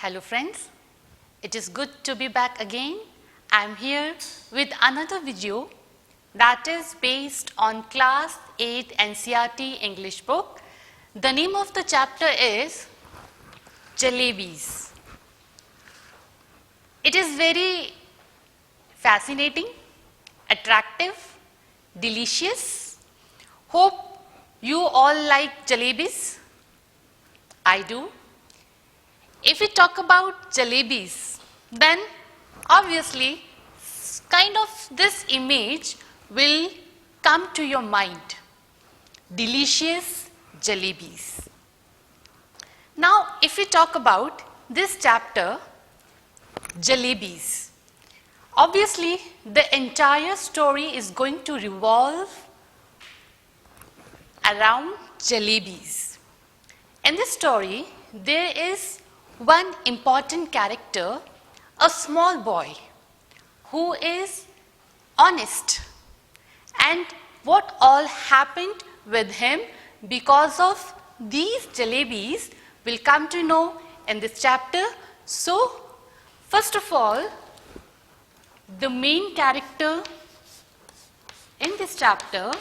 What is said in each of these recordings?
Hello friends, it is good to be back again. I am here with another video that is based on class 8 NCERT English book. The name of the chapter is Jalebis. It is very fascinating, attractive, delicious. Hope you all like jalebis. I do. If we talk about jalebis, then obviously kind of this image will come to your mind. Delicious jalebis. Now, if we talk about this chapter, jalebis, obviously the entire story is going to revolve around jalebis. In this story, there is one important character, a small boy who is honest, and what all happened with him because of these jalebis will come to know in this chapter. So, first of all, the main character in this chapter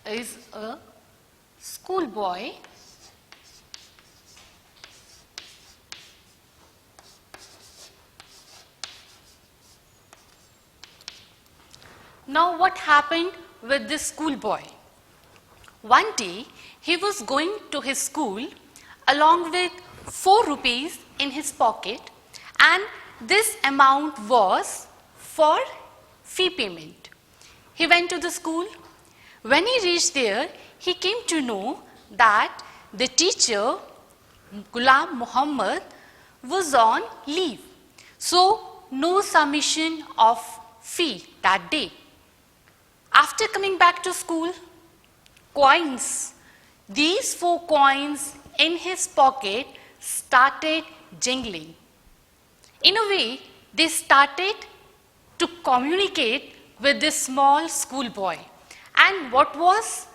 is a schoolboy Now what happened with this schoolboy? One day he was going to his school along with 4 rupees in his pocket, and this amount was for fee payment. He went to the school. When he reached there, he came to know that the teacher, Ghulam Muhammad, was on leave. So, no submission of fee that day. After coming back to school, coins, these 4 coins in his pocket started jingling. In a way, they started to communicate with this small schoolboy. And what was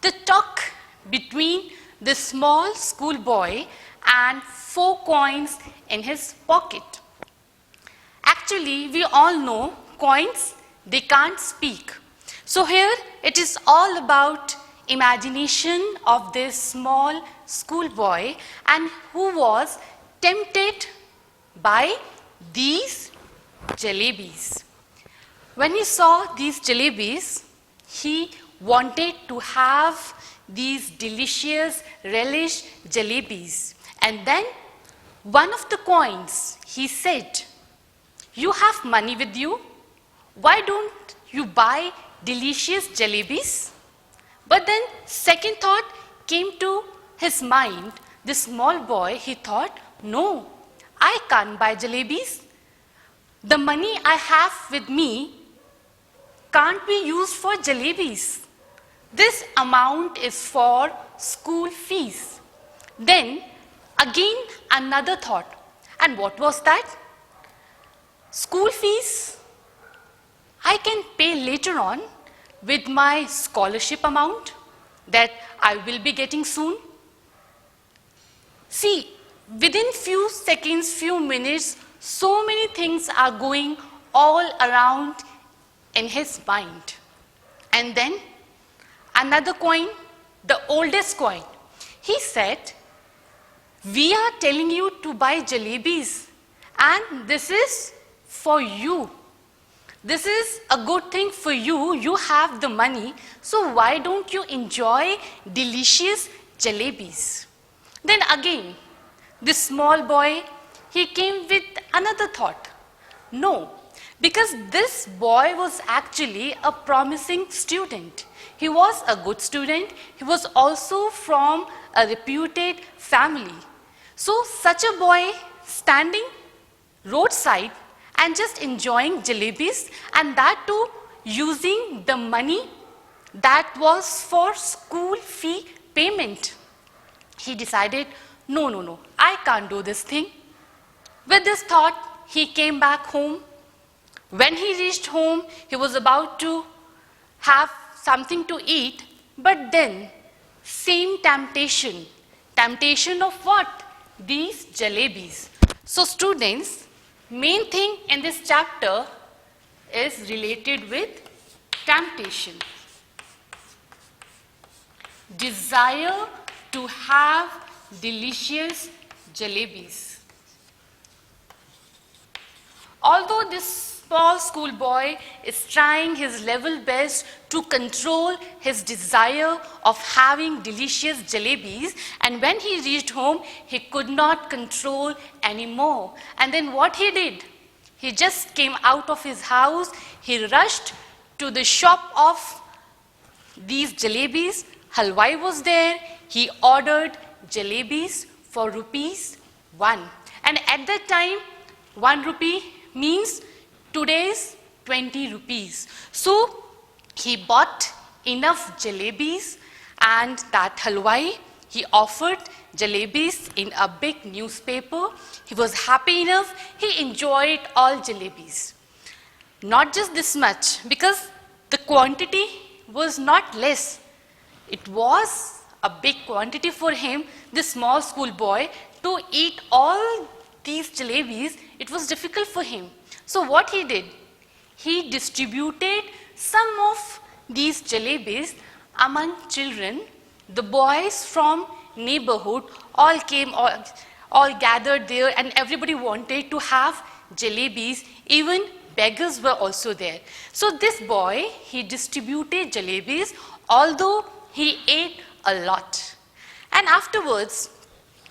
the talk between the small schoolboy and 4 coins in his pocket? Actually, we all know coins, they can't speak. So here it is all about imagination of this small schoolboy and who was tempted by these jalebis. When he saw these jalebis, he wanted to have these delicious relish jalebis. And then one of the coins, he said, "You have money with you, why don't you buy delicious jalebis?" But then second thought came to his mind. This small boy, he thought, "No, I can't buy jalebis. The money I have with me can't be used for jalebis. This amount is for school fees." Then again another thought. And what was that? School fees I can pay later on with my scholarship amount that I will be getting soon. See, within few seconds, few minutes, so many things are going all around in his mind. And then another coin, the oldest coin, he said, "We are telling you to buy jalebis and this is for you. This is a good thing for you. You have the money, so why don't you enjoy delicious jalebis?" Then again, this small boy, he came with another thought. No, because this boy was actually a promising student. He was a good student. He was also from a reputed family. So such a boy standing roadside and just enjoying jalebis, and that too using the money that was for school fee payment. He decided, no, I can't do this thing. With this thought, he came back home. When he reached home, he was about to have something to eat, but then same temptation. Temptation of what? These jalebis. So students, main thing in this chapter is related with temptation. Desire to have delicious jalebis. Although this small schoolboy is trying his level best to control his desire of having delicious jalebis, and when he reached home, he could not control anymore. And then what he did? He just came out of his house, he rushed to the shop of these jalebis. Halwai was there. He ordered jalebis for ₹1. And at that time, 1 rupee means today's 20 rupees. So he bought enough jalebis, and that halwai, he offered jalebis in a big newspaper. He was happy enough. He enjoyed all jalebis. Not just this much, because the quantity was not less. It was a big quantity for him, this small schoolboy, to eat all these jalebis. It was difficult for him. So what he did? He distributed some of these jalebis among children. The boys from neighborhood all came, all gathered there, and everybody wanted to have jalebis. Even beggars were also there. So this boy, he distributed jalebis, although he ate a lot. And afterwards,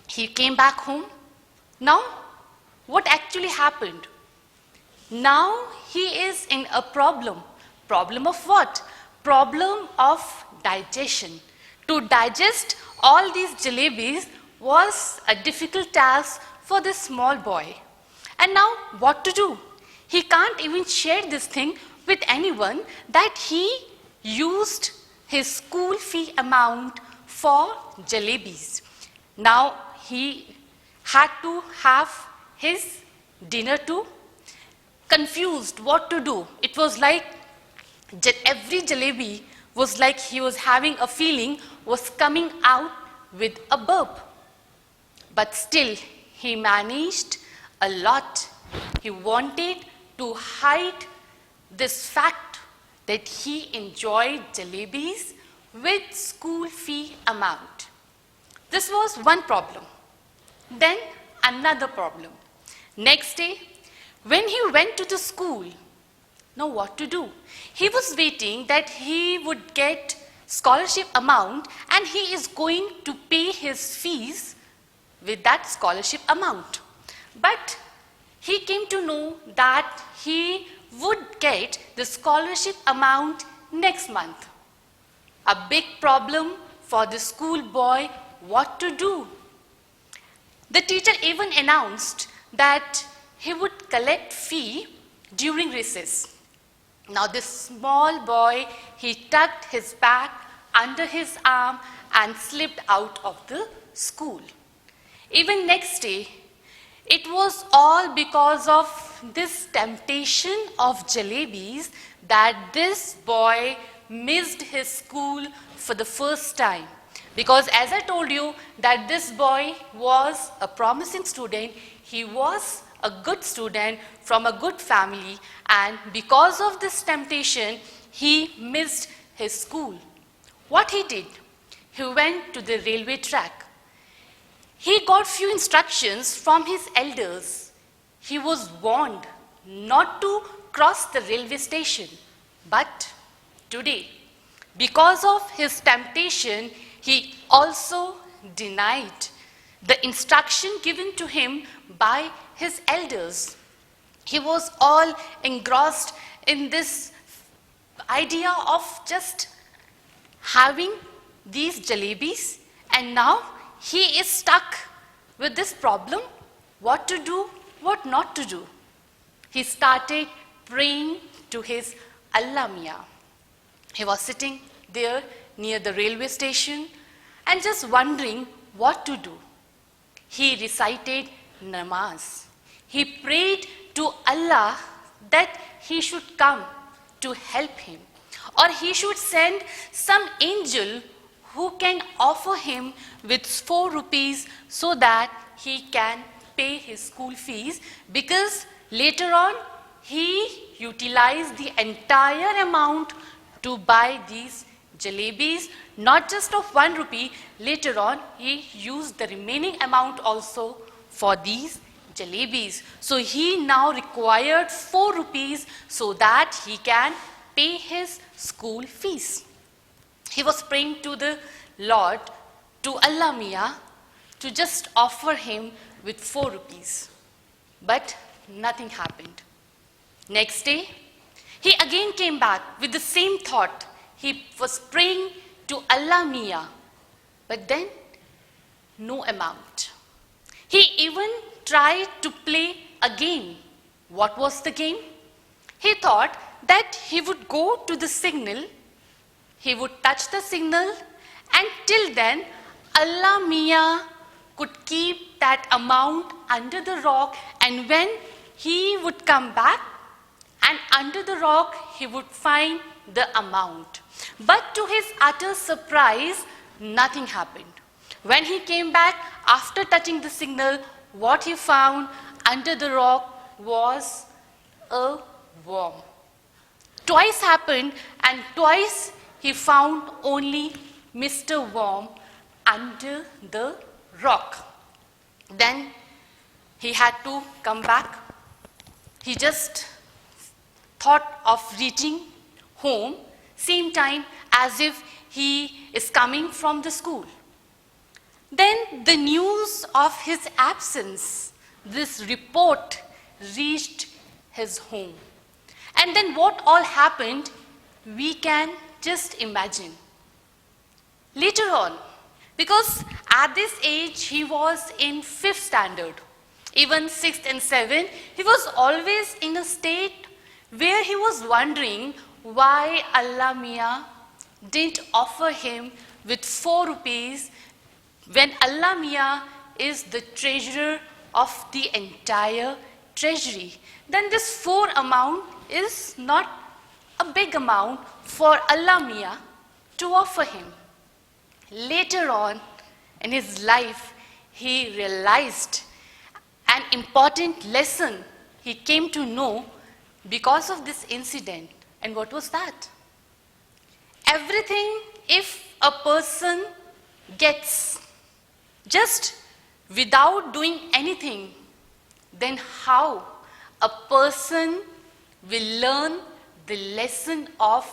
he came back home. Now, what actually happened? Now he is in a problem. Problem of what? Problem of digestion. To digest all these jalebis was a difficult task for this small boy. And now what to do? He can't even share this thing with anyone that he used his school fee amount for jalebis. Now he had to have his dinner too. Confused what to do. It was like every jalebi was like he was having a feeling was coming out with a burp. But still he managed a lot. He wanted to hide this fact that he enjoyed jalebis with school fee amount. This was one problem. Then another problem. Next day, when he went to the school, now what to do? He was waiting that he would get scholarship amount, and he is going to pay his fees with that scholarship amount. But he came to know that he would get the scholarship amount next month. A big problem for the school boy, what to do? The teacher even announced that he would collect fee during recess. Now this small boy, he tucked his bag under his arm and slipped out of the school. Even next day, it was all because of this temptation of jalebis that this boy missed his school for the first time. Because as I told you that this boy was a promising student, he was a good student from a good family, and because of this temptation, he missed his school. What he did? He went to the railway track. He got few instructions from his elders. He was warned not to cross the railway station. But today, because of his temptation, he also denied the instruction given to him by his elders. He was all engrossed in this idea of just having these jalebis, and now he is stuck with this problem, what to do, what not to do. He started praying to his Allah Miya. He was sitting there near the railway station and just wondering what to do. He recited namaz. He prayed to Allah that he should come to help him. or he should send some angel who can offer him with 4 rupees so that he can pay his school fees, because later on he utilized the entire amount to buy these jalebis, not just of 1 rupee. Later on he used the remaining amount also for these jalebis. So he now required 4 rupees so that he can pay his school fees. He was praying to the Lord, to Allah Mia, to just offer him with 4 rupees. But nothing happened. Next day, he again came back with the same thought. He was praying to Allah Mia, but then no amount. He even tried to play a game. What was the game? He thought that he would go to the signal, he would touch the signal, and till then Allah Mia could keep that amount under the rock, and when he would come back and under the rock he would find the amount. But to his utter surprise, nothing happened. When he came back after touching the signal, what he found under the rock was a worm. Twice happened, and twice he found only Mr. Worm under the rock. Then he had to come back. He just thought of reaching home same time as if he is coming from the school. Then the news of his absence, this report reached his home. And then what all happened, we can just imagine. Later on, because at this age he was in 5th standard, even 6th and 7th, he was always in a state where he was wondering why Allah Mia didn't offer him with 4 rupees when Allah Mia is the treasurer of the entire treasury. Then this 4 amount is not a big amount for Allah Mia to offer him. Later on in his life, he realized an important lesson he came to know because of this incident. And what was that? Everything, if a person gets just without doing anything, then how a person will learn the lesson of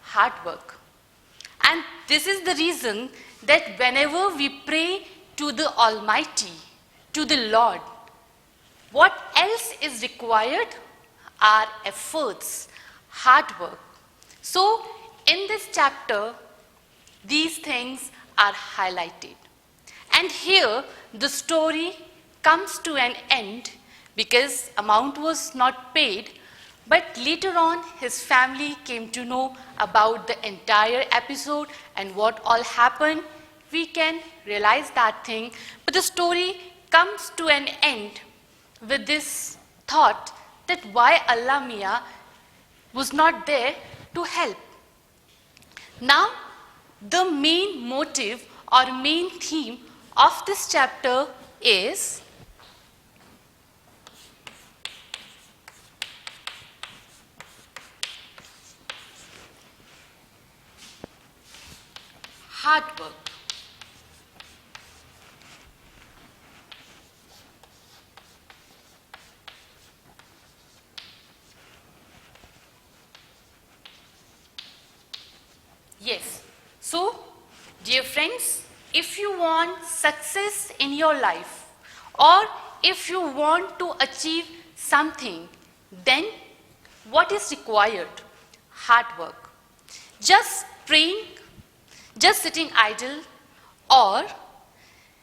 hard work? And this is the reason that whenever we pray to the Almighty, to the Lord, what else is required? Our efforts, hard work. So in this chapter, these things are highlighted. And here the story comes to an end because amount was not paid, but later on his family came to know about the entire episode and what all happened. We can realize that thing, but the story comes to an end with this thought that why Allah Mia was not there to help. Now, the main motive or main theme of this chapter is hard work. Yes. So, dear friends, if you want success in your life or if you want to achieve something, then what is required? Hard work. Just praying, just sitting idle, or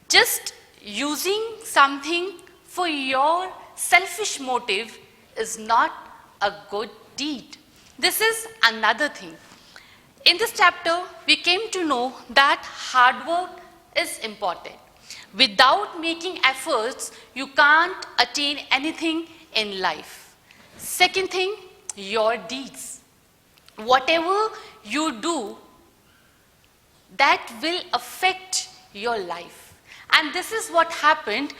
just using something for your selfish motive is not a good deed. This is another thing. In this chapter, we came to know that hard work is important. Without making efforts, you can't attain anything in life. Second thing, your deeds. whatever you do, that will affect your life. And this is what happened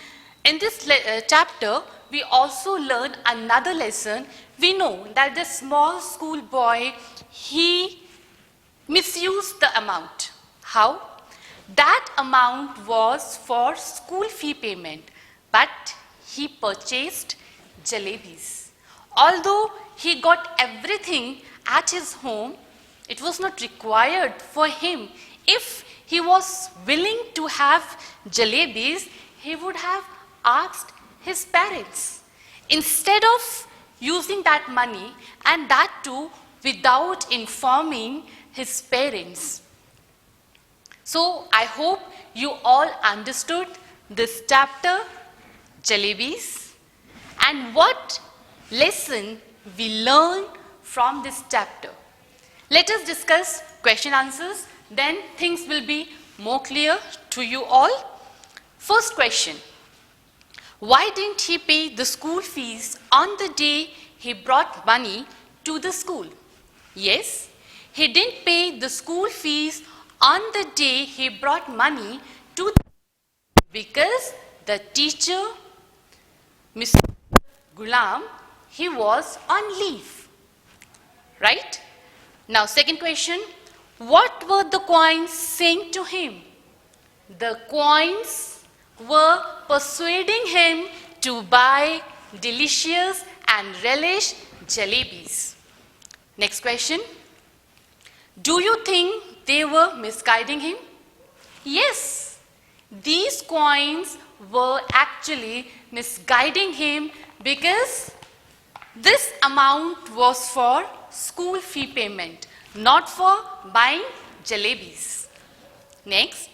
in this chapter. We also learn another lesson. We know that the small school boy, he misused the amount. How? That amount was for school fee payment, but he purchased jalebis. Although he got everything at his home, it was not required for him. If he was willing to have jalebis, he would have asked his parents. Instead of using that money, and that too without informing his parents. So I hope you all understood this chapter, jalebis, and what lesson we learn from this chapter. Let us discuss question answers, then things will be more clear to you all. First question. Why didn't he pay the school fees on the day he brought money to the school? Yes, he didn't pay the school fees on the day he brought money to the school because the teacher, Mr. Gulam, he was on leave. Right? Now, second question. What were the coins saying to him? The coins were persuading him to buy delicious and relish jalebis. Next question. Do you think they were misguiding him? Yes, these coins were actually misguiding him because this amount was for school fee payment, not for buying jalebis. Next,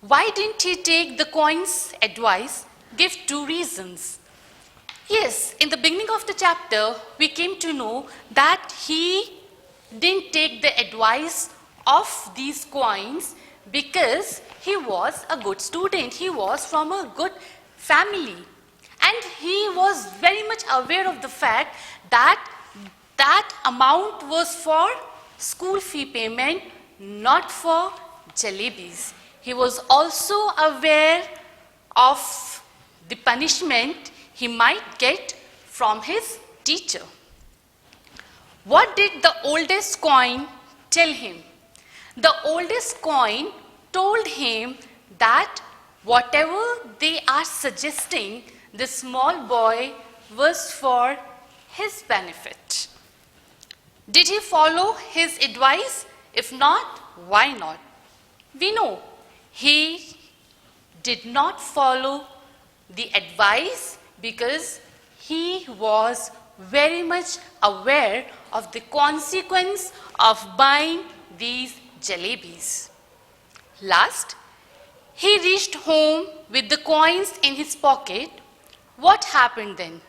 why didn't he take the coins' advice? Give two reasons. Yes, in the beginning of the chapter, we came to know that he didn't take the advice of these coins because he was a good student. He was from a good family. And he was very much aware of the fact that that amount was for school fee payment, not for jalebis. He was also aware of the punishment he might get from his teacher. What did the oldest coin tell him? The oldest coin told him that whatever they are suggesting, the small boy was for his benefit. Did he follow his advice? If not, why not? We know he did not follow the advice because he was very much aware of the consequence of buying these jalebis. Last, he reached home with the coins in his pocket. What happened then?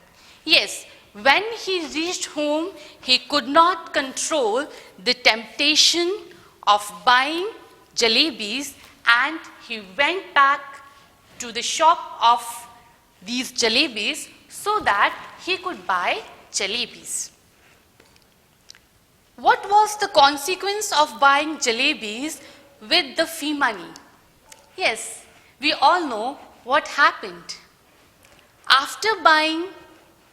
Yes, when he reached home, he could not control the temptation of buying jalebis and he went back to the shop of these jalebis so that he could buy jalebis. What was the consequence of buying jalebis with the fee money? Yes, we all know what happened. After buying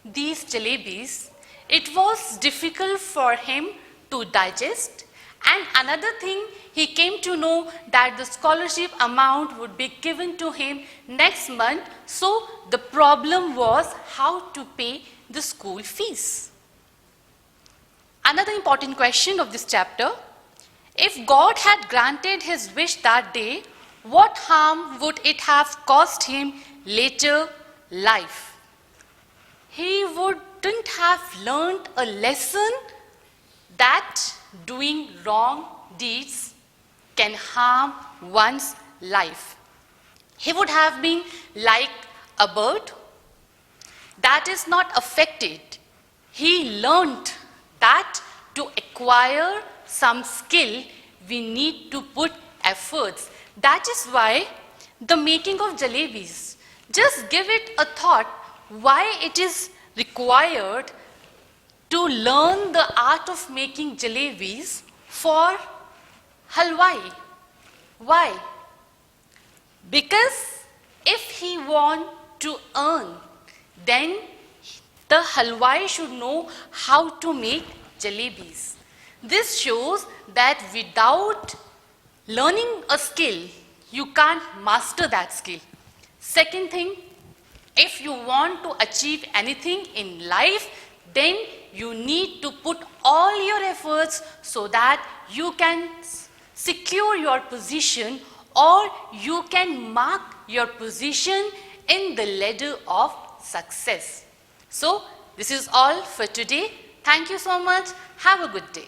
these jalebis, it was difficult for him to digest, and another thing, he came to know that the scholarship amount would be given to him next month, so the problem was how to pay the school fees. Another important question of this chapter: if God had granted his wish that day, what harm would it have caused him later life? He wouldn't have learned a lesson that doing wrong deeds can harm one's life. He would have been like a bird that is not affected. He learned that to acquire some skill, we need to put efforts. That is why the making of jalebis, just give it a thought why it is required to to learn the art of making jalebis for halwai. Why? Because if he want to earn, then the halwai should know how to make jalebis. This shows that without learning a skill, you can't master that skill. Second thing, if you want to achieve anything in life, then you need to put all your efforts so that you can secure your position, or you can mark your position in the ladder of success. So, this is all for today. Thank you so much. Have a good day.